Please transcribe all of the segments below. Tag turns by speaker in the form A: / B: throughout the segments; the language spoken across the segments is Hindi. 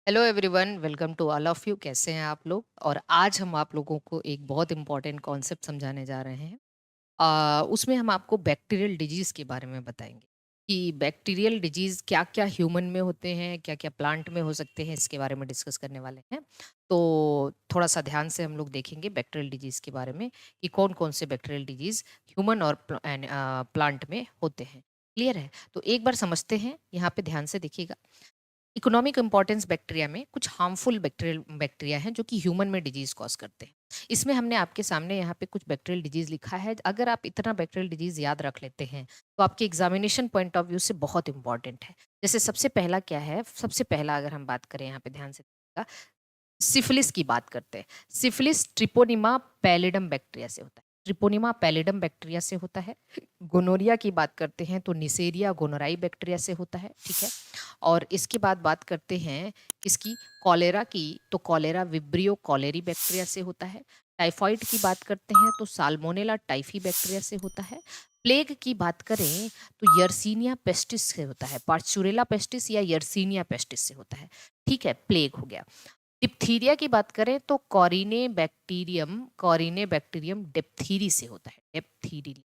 A: Hello everyone, welcome to all of you. कैसे हैं आप लोग? और आज हम आप लोगों को एक बहुत इंपॉर्टेंट कॉन्सेप्ट समझाने जा रहे हैं। उसमें हम आपको बैक्टीरियल डिजीज के बारे में बताएंगे कि बैक्टीरियल डिजीज क्या क्या ह्यूमन में होते हैं, क्या क्या प्लांट में हो सकते हैं। इसके बारे में डिस्कस करने वाले हैं। तो थोड़ा सा ध्यान से हम लोग देखेंगे बैक्टीरियल डिजीज के बारे में कि कौन कौन से बैक्टीरियल डिजीज ह्यूमन और प्लांट में होते हैं। क्लियर है? तो एक बार समझते हैं, यहाँ पे ध्यान से देखिएगा। इकोनॉमिक इंपॉर्टेंस बैक्टीरिया में कुछ हार्मफुल बैक्टीरिया हैं जो कि ह्यूमन में डिजीज कॉज करते हैं। इसमें हमने आपके सामने यहाँ पे कुछ बैक्टीरियल डिजीज लिखा है। अगर आप इतना बैक्टीरियल डिजीज याद रख लेते हैं तो आपके एग्जामिनेशन पॉइंट ऑफ व्यू से बहुत इंपॉर्टेंट है। जैसे सबसे पहला क्या है, सबसे पहला अगर हम बात करें, यहाँ पे ध्यान से देखिएगा, सिफिलिस की बात करते हैं। सिफिलिस ट्रिपोनिमा पैलिडम बैक्टीरिया से होता है। ट्रिपोनिमा पैलिडम बैक्टीरिया से होता है। गोनोरिया की बात करते हैं तो निसेरिया गोनोराई बैक्टीरिया से होता है। ठीक है। और इसके बाद बात करते हैं किसकी, कॉलेरा की, तो कॉलेरा विब्रियो कॉलेरी बैक्टीरिया से होता है। टाइफाइड की बात करते हैं तो साल्मोनेला टाइफी बैक्टीरिया से होता है। प्लेग की बात करें तो यर्सीनिया पेस्टिस से होता है। पार्चुरेला पेस्टिस या यर्सीनिया पेस्टिस से होता है। ठीक है, प्लेग हो गया। डिप्थीरिया की बात करें तो कॉरिने बैक्टीरियम डिप्थीरी से होता है। Diphtheria.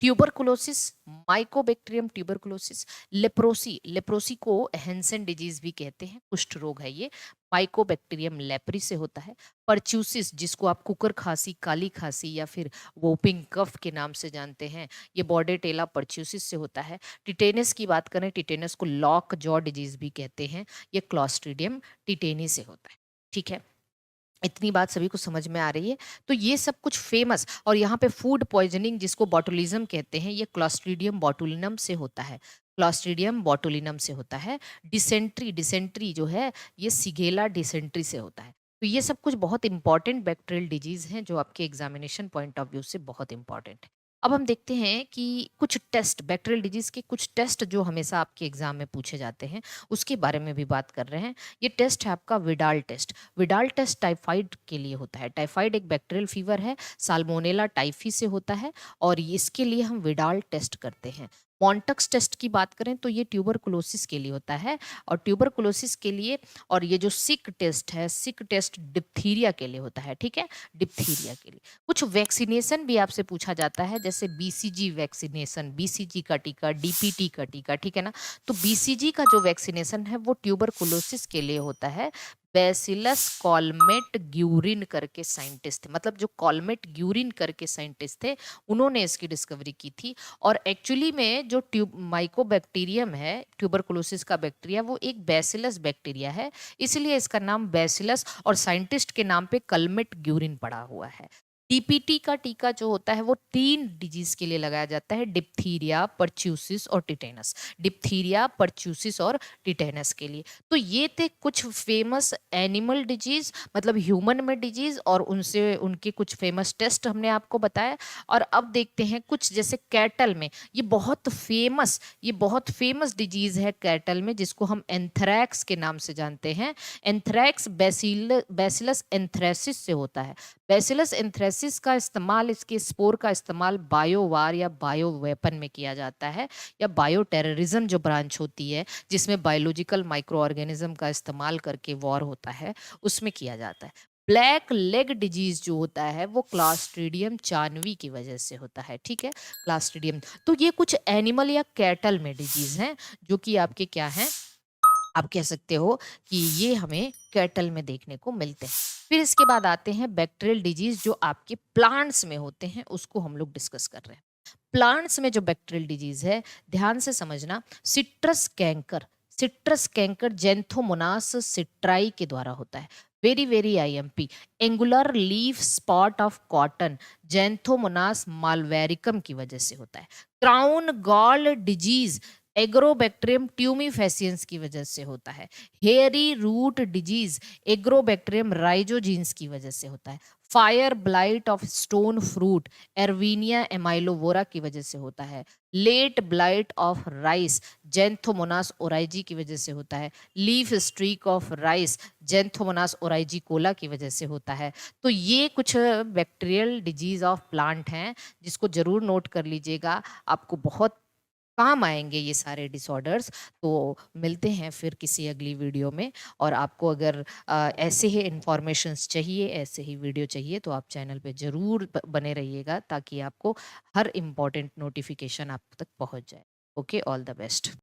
A: Tuberculosis, Mycobacterium tuberculosis. Leprosy, leprosy को हेंसन डिजीज भी कहते हैं, कुष्ठ रोग है ये। माइकोबैक्टीरियम लेप्री से होता है। परच्यूसिस, जिसको आप कुकर खांसी, काली खांसी या फिर वोपिंग कफ के नाम से जानते हैं, ये बॉर्डेटेला परच्यूसिस से होता है। टिटेनस की बात करें, टिटेनस को लॉक जॉ डिजीज भी कहते हैं, ये क्लॉस्ट्रीडियम टिटेनी से होता है। ठीक है, इतनी बात सभी को समझ में आ रही है? तो ये सब कुछ फेमस, और यहाँ पे फूड पॉइजनिंग जिसको बॉटुलिज्म कहते हैं, ये क्लॉस्ट्रीडियम बॉटुलिनम से होता है। क्लॉस्ट्रीडियम बॉटुलिनम से होता है। डिसेंट्री, डिसेंट्री जो है ये सिगेला डिसेंट्री से होता है। तो ये सब कुछ बहुत इंपॉर्टेंट बैक्टीरियल डिजीज हैं जो आपके एग्जामिनेशन पॉइंट ऑफ व्यू से बहुत इंपॉर्टेंट है। अब हम देखते हैं कि कुछ टेस्ट, बैक्टीरियल डिजीज के कुछ टेस्ट जो हमेशा आपके एग्जाम में पूछे जाते हैं, उसके बारे में भी बात कर रहे हैं। ये टेस्ट है आपका Widal test. Widal test typhoid के लिए होता है। टाइफाइड एक बैक्टीरियल फीवर है, साल्मोनेला टाइफी से होता है, और इसके लिए हम विडाल टेस्ट करते हैं। मॉन्टक्स टेस्ट की बात करें तो ये ट्यूबरकुलोसिस के लिए होता है, और ट्यूबरकुलोसिस के लिए, और ये जो सिक टेस्ट है, सिक टेस्ट डिप्थीरिया के लिए होता है। ठीक है, डिप्थीरिया के लिए। कुछ वैक्सीनेशन भी आपसे पूछा जाता है, जैसे बीसीजी वैक्सीनेशन, बीसीजी का टीका, डीपीटी का टीका। ठीक है ना? तो बीसीजी का जो वैक्सीनेशन है वो ट्यूबरकुलोसिस के लिए होता है। बेसिलस कॉलमेट ग्यूरिन करके साइंटिस्ट थे, मतलब जो कॉलमेट ग्यूरिन करके साइंटिस्ट थे, उन्होंने इसकी डिस्कवरी की थी। और एक्चुअली में जो माइकोबैक्टीरियम है, ट्यूबरकुलोसिस का बैक्टीरिया, वो एक बेसिलस बैक्टीरिया है, इसलिए इसका नाम बेसिलस, और साइंटिस्ट के नाम पे कलमेट ग्यूरिन पड़ा हुआ है। डीपीटी का टीका जो होता है वो 3 डिजीज के लिए लगाया जाता है, डिप्थीरिया, परच्यूसिस और टिटेनस। डिप्थीरिया, परच्यूसिस और टिटेनस के लिए। तो ये थे कुछ फेमस एनिमल डिजीज, मतलब ह्यूमन में डिजीज, और उनसे उनके कुछ फेमस टेस्ट हमने आपको बताया। और अब देखते हैं कुछ, जैसे कैटल में ये बहुत फेमस डिजीज है कैटल में, जिसको हम एंथ्रैक्स के नाम से जानते हैं। एंथ्रैक्स बैसिलस एंथ्रेसिस से होता है। बैसिलस एंथ्रेसिस का इस्तेमाल, इसके स्पोर का इस्तेमाल बायोवार या बायो वेपन में किया जाता है, या बायो टेररिज्म जो ब्रांच होती है, जिसमें बायोलॉजिकल माइक्रो ऑर्गेनिज्म का इस्तेमाल करके वॉर होता है, उसमें किया जाता है। ब्लैक लेग डिजीज जो होता है वो क्लास्ट्रीडियम चानवी की वजह से होता है। ठीक है, क्लास्ट्रीडियम। तो ये कुछ एनिमल या कैटल में डिजीज हैं जो कि आपके क्या हैं, आप कह सकते हो कि ये हमें कैटल में देखने को मिलते हैं। फिर इसके बाद आते हैं बैक्टीरियल डिजीज जो आपके प्लांट्स में होते हैं, उसको हम लोग डिस्कस कर रहे हैं। प्लांट्स में जो बैक्टीरियल डिजीज है, ध्यान से समझना। Citrus canker, citrus canker Xanthomonas citri के द्वारा होता है। Very very IMP. Angular leaf spot of cotton, Xanthomonas malvacearum की वजह से होता है। Crown gall disease, Agrobacterium tumefaciens की वजह से होता है। Hairy root disease, Agrobacterium rhizogenes की वजह से होता है। Fire blight of stone fruit, Erwinia amylovora की वजह से होता है। Late blight of rice, Xanthomonas oryzae की वजह से होता है। Leaf streak of rice, Xanthomonas oryzae Cola की वजह से होता है। तो ये कुछ बैक्टीरियल डिजीज ऑफ प्लांट हैं, जिसको जरूर नोट कर लीजिएगा। आपको बहुत काम आएँगे ये सारे डिसऑर्डर्स। तो मिलते हैं फिर किसी अगली वीडियो में, और आपको अगर ऐसे ही इन्फॉर्मेशंस चाहिए, ऐसे ही वीडियो चाहिए, तो आप चैनल पे ज़रूर ब बने रहिएगा, ताकि आपको हर इम्पोर्टेंट नोटिफ़िकेशन आप तक पहुँच जाए। Okay, all the best.